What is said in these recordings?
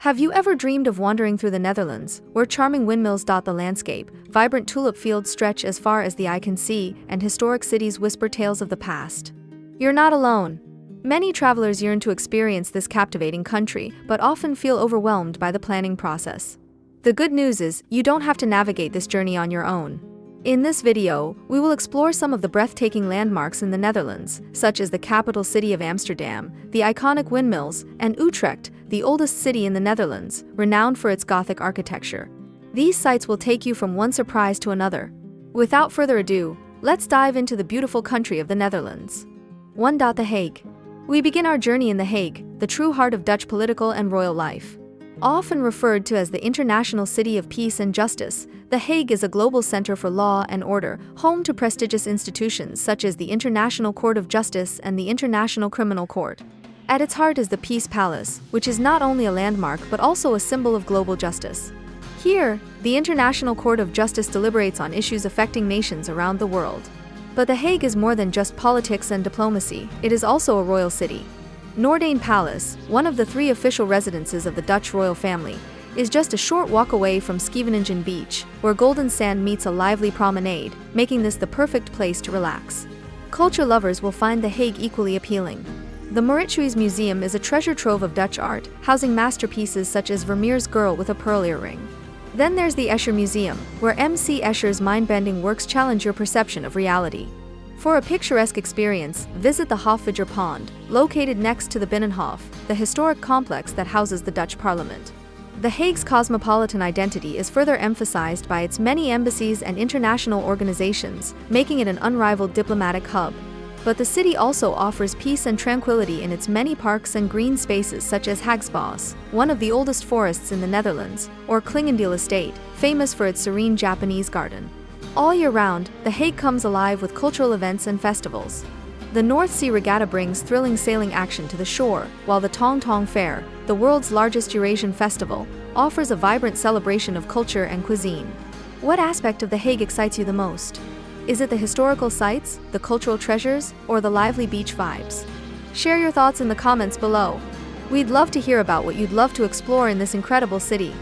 Have you ever dreamed of wandering through the Netherlands, where charming windmills dot the landscape, vibrant tulip fields stretch as far as the eye can see, and historic cities whisper tales of the past? You're not alone. Many travelers yearn to experience this captivating country, but often feel overwhelmed by the planning process. The good news is, you don't have to navigate this journey on your own. In this video, we will explore some of the breathtaking landmarks in the Netherlands, such as the capital city of Amsterdam, the iconic windmills, and Utrecht, the oldest city in the Netherlands, renowned for its Gothic architecture. These sites will take you from one surprise to another. Without further ado, let's dive into the beautiful country of the Netherlands. 1. The Hague. We begin our journey in The Hague, the true heart of Dutch political and royal life. Often referred to as the International City of Peace and Justice, The Hague is a global center for law and order, home to prestigious institutions such as the International Court of Justice and the International Criminal Court. At its heart is the Peace Palace, which is not only a landmark but also a symbol of global justice. Here, the International Court of Justice deliberates on issues affecting nations around the world. But The Hague is more than just politics and diplomacy, it is also a royal city. Noordeinde Palace, one of the 3 official residences of the Dutch royal family, is just a short walk away from Scheveningen Beach, where golden sand meets a lively promenade, making this the perfect place to relax. Culture lovers will find The Hague equally appealing. The Mauritshuis Museum is a treasure trove of Dutch art, housing masterpieces such as Vermeer's Girl with a Pearl Earring. Then there's the Escher Museum, where M.C. Escher's mind-bending works challenge your perception of reality. For a picturesque experience, visit the Hofvidger Pond, located next to the Binnenhof, the historic complex that houses the Dutch Parliament. The Hague's cosmopolitan identity is further emphasized by its many embassies and international organizations, making it an unrivaled diplomatic hub. But the city also offers peace and tranquility in its many parks and green spaces such as Hagsbos, one of the oldest forests in the Netherlands, or Klingendeel Estate, famous for its serene Japanese garden. All year round, The Hague comes alive with cultural events and festivals. The North Sea Regatta brings thrilling sailing action to the shore, while the Tong Tong Fair, the world's largest Eurasian festival, offers a vibrant celebration of culture and cuisine. What aspect of The Hague excites you the most? Is it the historical sites, the cultural treasures, or the lively beach vibes? Share your thoughts in the comments below. We'd love to hear about what you'd love to explore in this incredible city.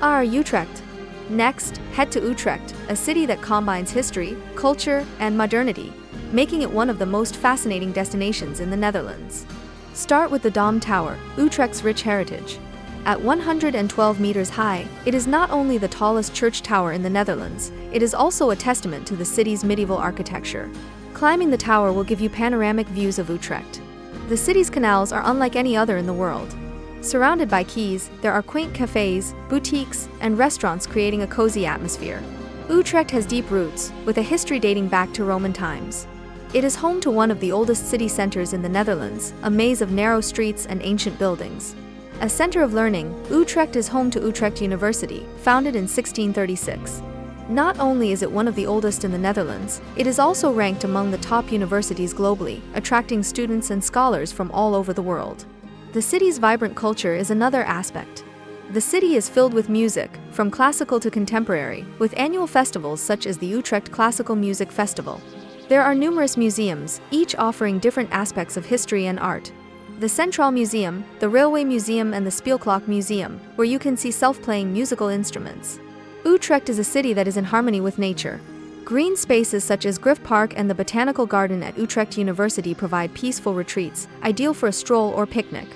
Utrecht. Next, head to Utrecht, a city that combines history, culture, and modernity, making it one of the most fascinating destinations in the Netherlands. Start with the Dom Tower, Utrecht's rich heritage. At 112 meters high, it is not only the tallest church tower in the Netherlands, it is also a testament to the city's medieval architecture. Climbing the tower will give you panoramic views of Utrecht. The city's canals are unlike any other in the world. Surrounded by quays, there are quaint cafes, boutiques, and restaurants creating a cozy atmosphere. Utrecht has deep roots, with a history dating back to Roman times. It is home to one of the oldest city centers in the Netherlands, a maze of narrow streets and ancient buildings. A center of learning, Utrecht is home to Utrecht University, founded in 1636. Not only is it one of the oldest in the Netherlands, it is also ranked among the top universities globally, attracting students and scholars from all over the world. The city's vibrant culture is another aspect. The city is filled with music, from classical to contemporary, with annual festivals such as the Utrecht Classical Music Festival. There are numerous museums, each offering different aspects of history and art. The Centraal Museum, the Railway Museum, and the Speelklok Museum, where you can see self-playing musical instruments. Utrecht is a city that is in harmony with nature. Green spaces such as Griff Park and the Botanical Garden at Utrecht University provide peaceful retreats, ideal for a stroll or picnic.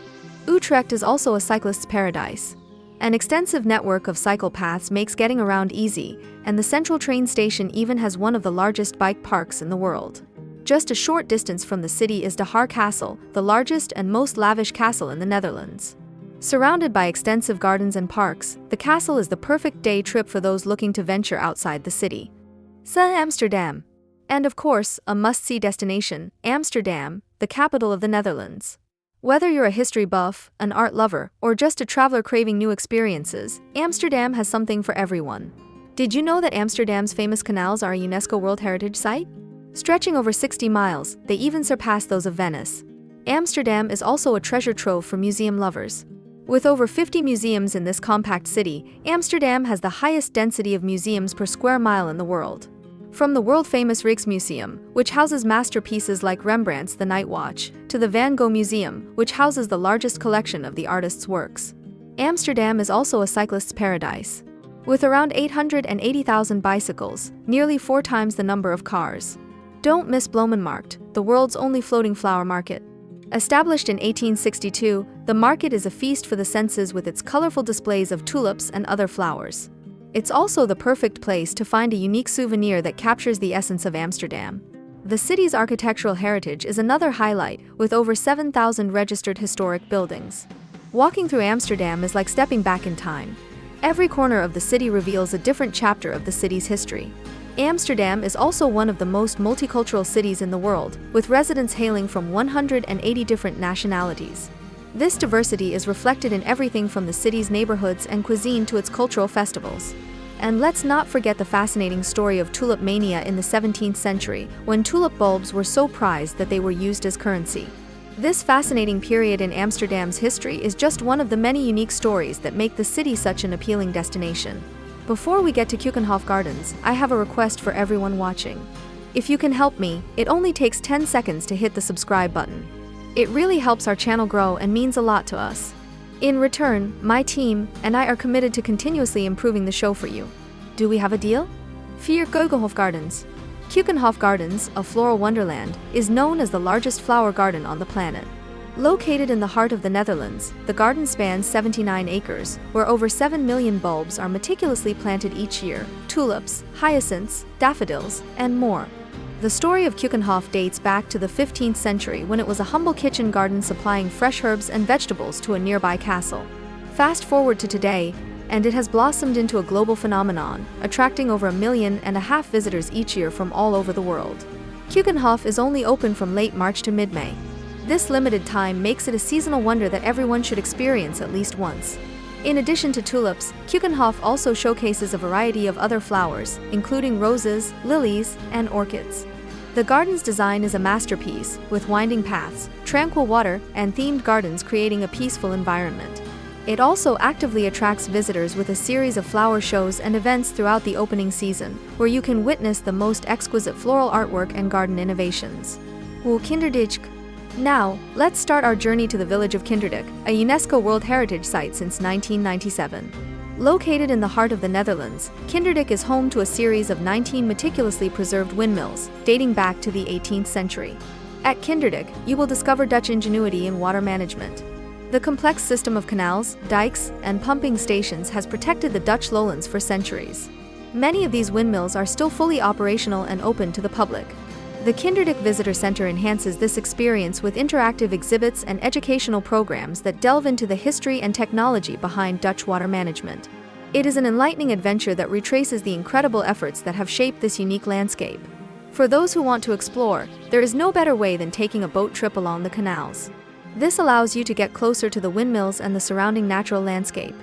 Utrecht is also a cyclist's paradise. An extensive network of cycle paths makes getting around easy, and the central train station even has one of the largest bike parks in the world. Just a short distance from the city is De Haar Castle, the largest and most lavish castle in the Netherlands. Surrounded by extensive gardens and parks, the castle is the perfect day trip for those looking to venture outside the city. Amsterdam. And of course, a must-see destination, Amsterdam, the capital of the Netherlands. Whether you're a history buff, an art lover, or just a traveler craving new experiences, Amsterdam has something for everyone. Did you know that Amsterdam's famous canals are a UNESCO World Heritage Site? Stretching over 60 miles, they even surpass those of Venice. Amsterdam is also a treasure trove for museum lovers. With over 50 museums in this compact city, Amsterdam has the highest density of museums per square mile in the world. From the world-famous Rijksmuseum, which houses masterpieces like Rembrandt's The Night Watch, to the Van Gogh Museum, which houses the largest collection of the artist's works. Amsterdam is also a cyclist's paradise. With around 880,000 bicycles, nearly 4 times the number of cars. Don't miss Bloemenmarkt, the world's only floating flower market. Established in 1862, the market is a feast for the senses with its colorful displays of tulips and other flowers. It's also the perfect place to find a unique souvenir that captures the essence of Amsterdam. The city's architectural heritage is another highlight, with over 7,000 registered historic buildings. Walking through Amsterdam is like stepping back in time. Every corner of the city reveals a different chapter of the city's history. Amsterdam is also one of the most multicultural cities in the world, with residents hailing from 180 different nationalities. This diversity is reflected in everything from the city's neighborhoods and cuisine to its cultural festivals. And let's not forget the fascinating story of tulip mania in the 17th century, when tulip bulbs were so prized that they were used as currency. This fascinating period in Amsterdam's history is just one of the many unique stories that make the city such an appealing destination. Before we get to Keukenhof Gardens, I have a request for everyone watching. If you can help me, it only takes 10 seconds to hit the subscribe button. It really helps our channel grow and means a lot to us. In return, my team and I are committed to continuously improving the show for you. Do we have a deal? Vier Keukenhof Gardens. Keukenhof Gardens, a floral wonderland, is known as the largest flower garden on the planet. Located in the heart of the Netherlands, the garden spans 79 acres, where over 7 million bulbs are meticulously planted each year: tulips, hyacinths, daffodils, and more. The story of Keukenhof dates back to the 15th century when it was a humble kitchen garden supplying fresh herbs and vegetables to a nearby castle. Fast forward to today, and it has blossomed into a global phenomenon, attracting over 1.5 million visitors each year from all over the world. Keukenhof is only open from late March to mid-May. This limited time makes it a seasonal wonder that everyone should experience at least once. In addition to tulips, Keukenhof also showcases a variety of other flowers, including roses, lilies, and orchids. The garden's design is a masterpiece, with winding paths, tranquil water, and themed gardens creating a peaceful environment. It also actively attracts visitors with a series of flower shows and events throughout the opening season, where you can witness the most exquisite floral artwork and garden innovations. Kinderdijk. Now, let's start our journey to the village of Kinderdijk, a UNESCO World Heritage Site since 1997. Located in the heart of the Netherlands, Kinderdijk is home to a series of 19 meticulously preserved windmills, dating back to the 18th century. At Kinderdijk, you will discover Dutch ingenuity in water management. The complex system of canals, dikes, and pumping stations has protected the Dutch lowlands for centuries. Many of these windmills are still fully operational and open to the public. The Kinderdijk Visitor Center enhances this experience with interactive exhibits and educational programs that delve into the history and technology behind Dutch water management. It is an enlightening adventure that retraces the incredible efforts that have shaped this unique landscape. For those who want to explore, there is no better way than taking a boat trip along the canals. This allows you to get closer to the windmills and the surrounding natural landscape.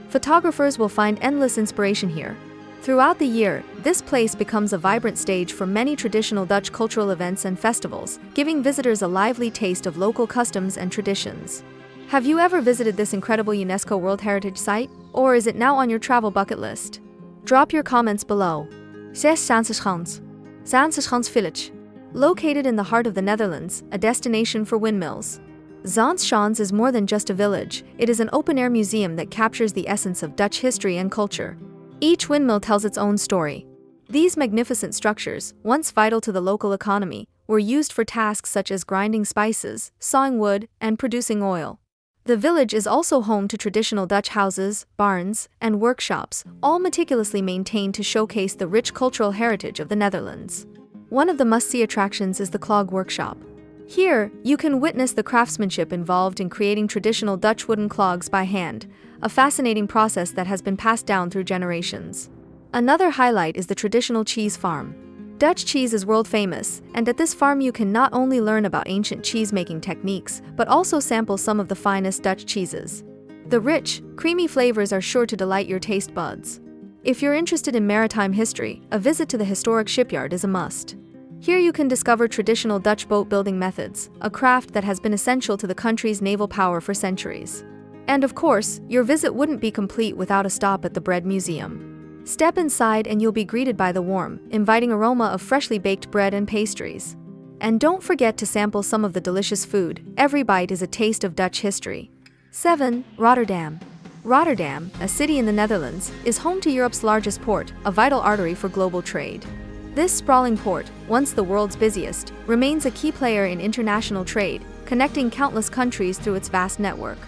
Photographers will find endless inspiration here. Throughout the year, this place becomes a vibrant stage for many traditional Dutch cultural events and festivals, giving visitors a lively taste of local customs and traditions. Have you ever visited this incredible UNESCO World Heritage Site, or is it now on your travel bucket list? Drop your comments below. 6 Zaanse Schans. Zaanse Schans Village. Located in the heart of the Netherlands, a destination for windmills. Zaanse Schans is more than just a village, it is an open-air museum that captures the essence of Dutch history and culture. Each windmill tells its own story. These magnificent structures, once vital to the local economy, were used for tasks such as grinding spices, sawing wood, and producing oil. The village is also home to traditional Dutch houses, barns, and workshops, all meticulously maintained to showcase the rich cultural heritage of the Netherlands. One of the must-see attractions is the clog workshop. Here, you can witness the craftsmanship involved in creating traditional Dutch wooden clogs by hand, a fascinating process that has been passed down through generations. Another highlight is the traditional cheese farm. Dutch cheese is world famous, and at this farm you can not only learn about ancient cheese-making techniques, but also sample some of the finest Dutch cheeses. The rich, creamy flavors are sure to delight your taste buds. If you're interested in maritime history, a visit to the historic shipyard is a must. Here you can discover traditional Dutch boat-building methods, a craft that has been essential to the country's naval power for centuries. And of course, your visit wouldn't be complete without a stop at the Bread Museum. Step inside and you'll be greeted by the warm, inviting aroma of freshly baked bread and pastries. And don't forget to sample some of the delicious food. Every bite is a taste of Dutch history. 7. Rotterdam. Rotterdam, a city in the Netherlands, is home to Europe's largest port, a vital artery for global trade. This sprawling port, once the world's busiest, remains a key player in international trade, connecting countless countries through its vast network.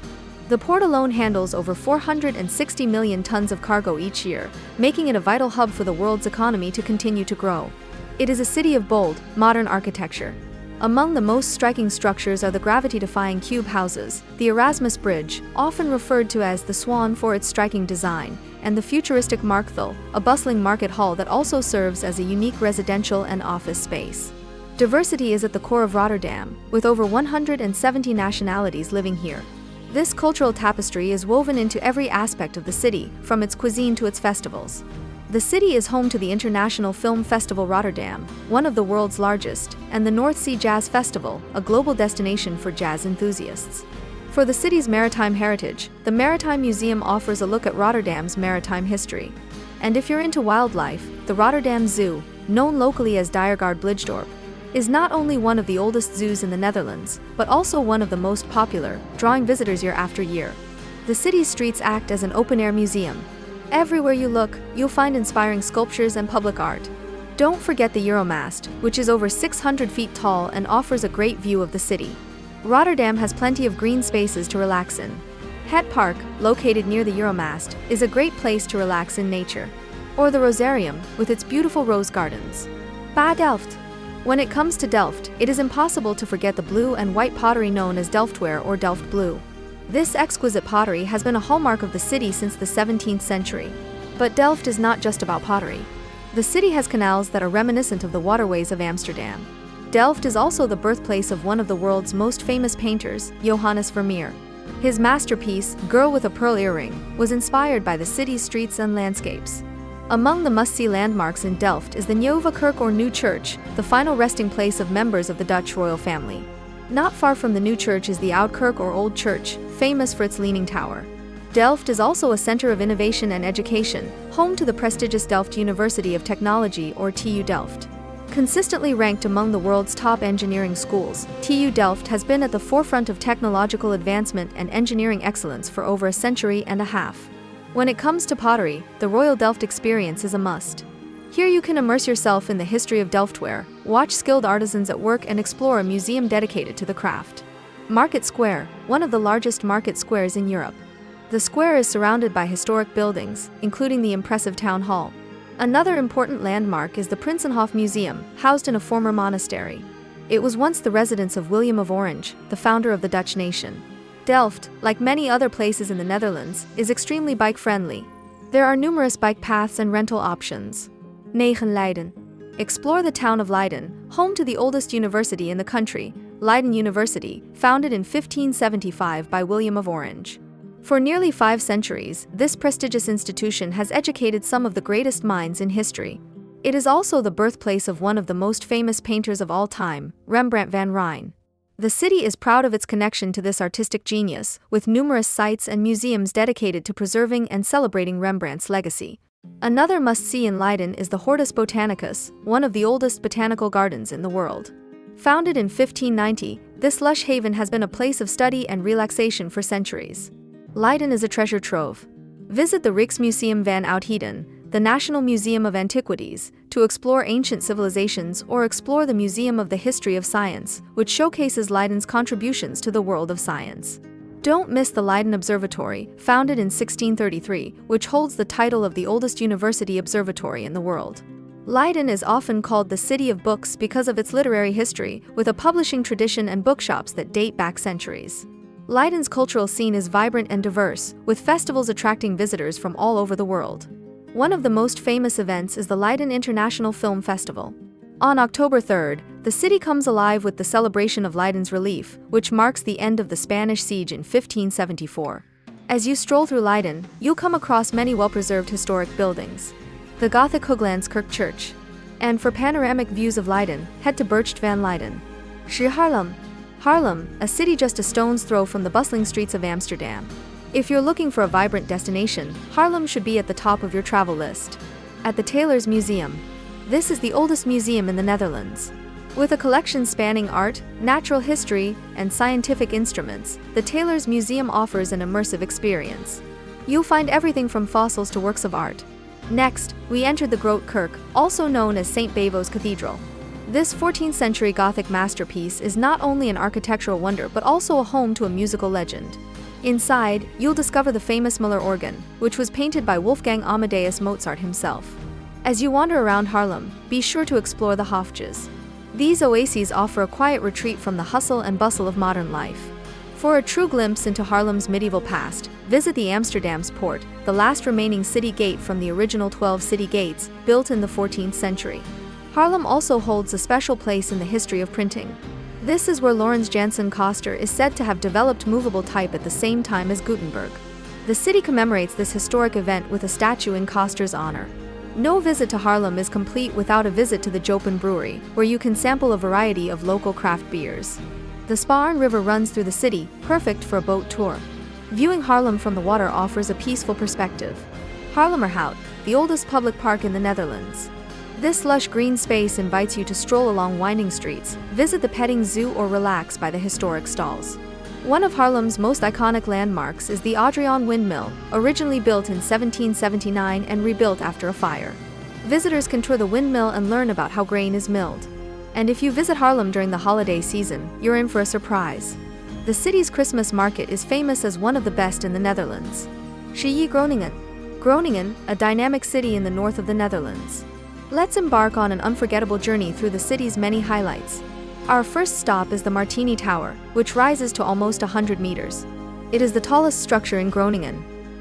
The port alone handles over 460 million tons of cargo each year, making it a vital hub for the world's economy to continue to grow. It is a city of bold, modern architecture. Among the most striking structures are the gravity-defying cube houses, the Erasmus Bridge, often referred to as the Swan for its striking design, and the futuristic Markthal, a bustling market hall that also serves as a unique residential and office space. Diversity is at the core of Rotterdam, with over 170 nationalities living here. This cultural tapestry is woven into every aspect of the city, from its cuisine to its festivals. The city is home to the International Film Festival Rotterdam, one of the world's largest, and the North Sea Jazz Festival, a global destination for jazz enthusiasts. For the city's maritime heritage, the Maritime Museum offers a look at Rotterdam's maritime history. And if you're into wildlife, the Rotterdam Zoo, known locally as Diergaard Blijdorp, is not only one of the oldest zoos in the Netherlands, but also one of the most popular, drawing visitors year after year. The city's streets act as an open-air museum. Everywhere you look, you'll find inspiring sculptures and public art. Don't forget the Euromast, which is over 600 feet tall and offers a great view of the city. Rotterdam has plenty of green spaces to relax in. Het Park, located near the Euromast, is a great place to relax in nature. Or the Rosarium, with its beautiful rose gardens. Delft. When it comes to Delft, it is impossible to forget the blue and white pottery known as Delftware or Delft Blue. This exquisite pottery has been a hallmark of the city since the 17th century. But Delft is not just about pottery. The city has canals that are reminiscent of the waterways of Amsterdam. Delft is also the birthplace of one of the world's most famous painters, Johannes Vermeer. His masterpiece, Girl with a Pearl Earring, was inspired by the city's streets and landscapes. Among the must-see landmarks in Delft is the Nieuwe Kerk or New Church, the final resting place of members of the Dutch royal family. Not far from the New Church is the Oud Kerk or Old Church, famous for its leaning tower. Delft is also a center of innovation and education, home to the prestigious Delft University of Technology or TU Delft. Consistently ranked among the world's top engineering schools, TU Delft has been at the forefront of technological advancement and engineering excellence for over a century and a half. When it comes to pottery, the Royal Delft experience is a must. Here you can immerse yourself in the history of Delftware, watch skilled artisans at work and explore a museum dedicated to the craft. Market Square, one of the largest market squares in Europe. The square is surrounded by historic buildings, including the impressive town hall. Another important landmark is the Prinsenhof Museum, housed in a former monastery. It was once the residence of William of Orange, the founder of the Dutch nation. Delft, like many other places in the Netherlands, is extremely bike-friendly. There are numerous bike paths and rental options. Leiden. Explore the town of Leiden, home to the oldest university in the country, Leiden University, founded in 1575 by William of Orange. For nearly 5 centuries, this prestigious institution has educated some of the greatest minds in history. It is also the birthplace of one of the most famous painters of all time, Rembrandt van Rijn. The city is proud of its connection to this artistic genius, with numerous sites and museums dedicated to preserving and celebrating Rembrandt's legacy. Another must-see in Leiden is the Hortus Botanicus, one of the oldest botanical gardens in the world. Founded in 1590, this lush haven has been a place of study and relaxation for centuries. Leiden is a treasure trove. Visit the Rijksmuseum van Oudheden, the National Museum of Antiquities, to explore ancient civilizations or explore the Museum of the History of Science, which showcases Leiden's contributions to the world of science. Don't miss the Leiden Observatory, founded in 1633, which holds the title of the oldest university observatory in the world. Leiden is often called the City of Books because of its literary history, with a publishing tradition and bookshops that date back centuries. Leiden's cultural scene is vibrant and diverse, with festivals attracting visitors from all over the world. One of the most famous events is the Leiden International Film Festival. On October 3rd, the city comes alive with the celebration of Leiden's relief, which marks the end of the Spanish siege in 1574. As you stroll through Leiden, you'll come across many well-preserved historic buildings. The Gothic Hooglands Church. And for panoramic views of Leiden, head to Burcht van Leiden. Haarlem. Haarlem, a city just a stone's throw from the bustling streets of Amsterdam. If you're looking for a vibrant destination, Haarlem should be at the top of your travel list. At the Tailors Museum. This is the oldest museum in the Netherlands. With a collection spanning art, natural history, and scientific instruments, the Tailors Museum offers an immersive experience. You'll find everything from fossils to works of art. Next, we entered the Grote Kerk, also known as St. Bavo's Cathedral. This 14th century Gothic masterpiece is not only an architectural wonder but also a home to a musical legend. Inside, you'll discover the famous Müller organ, which was painted by Wolfgang Amadeus Mozart himself. As you wander around Haarlem, be sure to explore the Hofjes. These oases offer a quiet retreat from the hustle and bustle of modern life. For a true glimpse into Haarlem's medieval past, visit the Amsterdam's Poort, the last remaining city gate from the original 12 city gates, built in the 14th century. Haarlem also holds a special place in the history of printing. This is where Laurens Janssen Koster is said to have developed movable type at the same time as Gutenberg. The city commemorates this historic event with a statue in Koster's honor. No visit to Haarlem is complete without a visit to the Jopen Brewery, where you can sample a variety of local craft beers. The Spaarne River runs through the city, perfect for a boat tour. Viewing Haarlem from the water offers a peaceful perspective. Haarlemmerhout, the oldest public park in the Netherlands. This lush green space invites you to stroll along winding streets, visit the petting zoo or relax by the historic stalls. One of Haarlem's most iconic landmarks is the Adriaan windmill, originally built in 1779 and rebuilt after a fire. Visitors can tour the windmill and learn about how grain is milled. And if you visit Haarlem during the holiday season, you're in for a surprise. The city's Christmas market is famous as one of the best in the Netherlands. Zie Groningen. Groningen, a dynamic city in the north of the Netherlands. Let's embark on an unforgettable journey through the city's many highlights. Our first stop is the Martini Tower, which rises to almost 100 meters. It is the tallest structure in Groningen.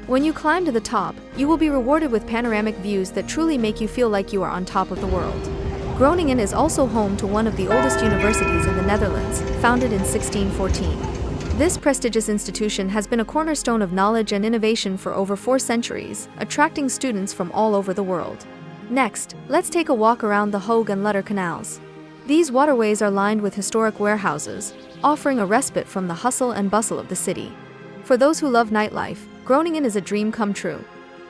When you climb to the top, you will be rewarded with panoramic views that truly make you feel like you are on top of the world. Groningen is also home to one of the oldest universities in the Netherlands, founded in 1614. This prestigious institution has been a cornerstone of knowledge and innovation for over 4 centuries, attracting students from all over the world. Next, let's take a walk around the Hague and Leiden canals. These waterways are lined with historic warehouses, offering a respite from the hustle and bustle of the city. For those who love nightlife, Groningen is a dream come true.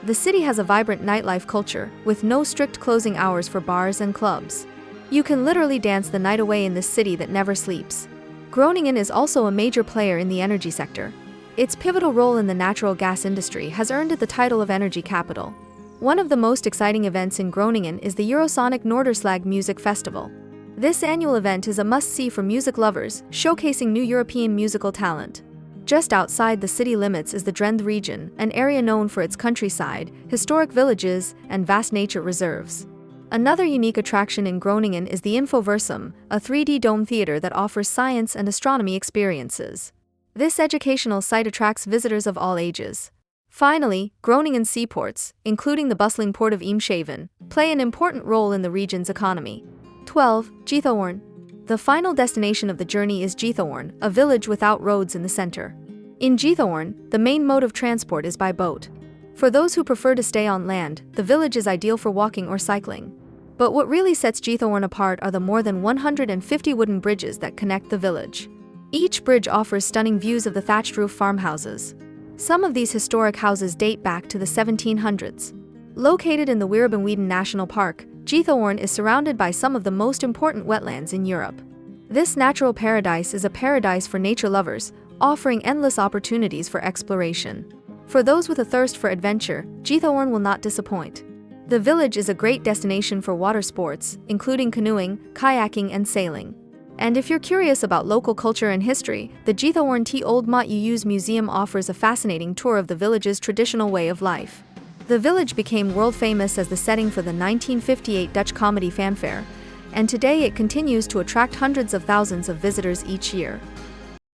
The city has a vibrant nightlife culture, with no strict closing hours for bars and clubs. You can literally dance the night away in this city that never sleeps. Groningen is also a major player in the energy sector. Its pivotal role in the natural gas industry has earned it the title of energy capital. One of the most exciting events in Groningen is the Eurosonic Noorderslag Music Festival. This annual event is a must-see for music lovers, showcasing new European musical talent. Just outside the city limits is the Drenthe region, an area known for its countryside, historic villages, and vast nature reserves. Another unique attraction in Groningen is the Infoversum, a 3D dome theater that offers science and astronomy experiences. This educational site attracts visitors of all ages. Finally, Groningen seaports, including the bustling port of Eemshaven, play an important role in the region's economy. 12. Giethoorn. The final destination of the journey is Giethoorn, a village without roads in the center. In Giethoorn, the main mode of transport is by boat. For those who prefer to stay on land, the village is ideal for walking or cycling. But what really sets Giethoorn apart are the more than 150 wooden bridges that connect the village. Each bridge offers stunning views of the thatched roof farmhouses. Some of these historic houses date back to the 1700s. Located in the Weerbenweiden National Park, Giethoorn is surrounded by some of the most important wetlands in Europe. This natural paradise is a paradise for nature lovers, offering endless opportunities for exploration. For those with a thirst for adventure, Giethoorn will not disappoint. The village is a great destination for water sports, including canoeing, kayaking, and sailing. And if you're curious about local culture and history, the Giethoorn T Old Maat Museum offers a fascinating tour of the village's traditional way of life. The village became world famous as the setting for the 1958 Dutch comedy fanfare, and today it continues to attract hundreds of thousands of visitors each year.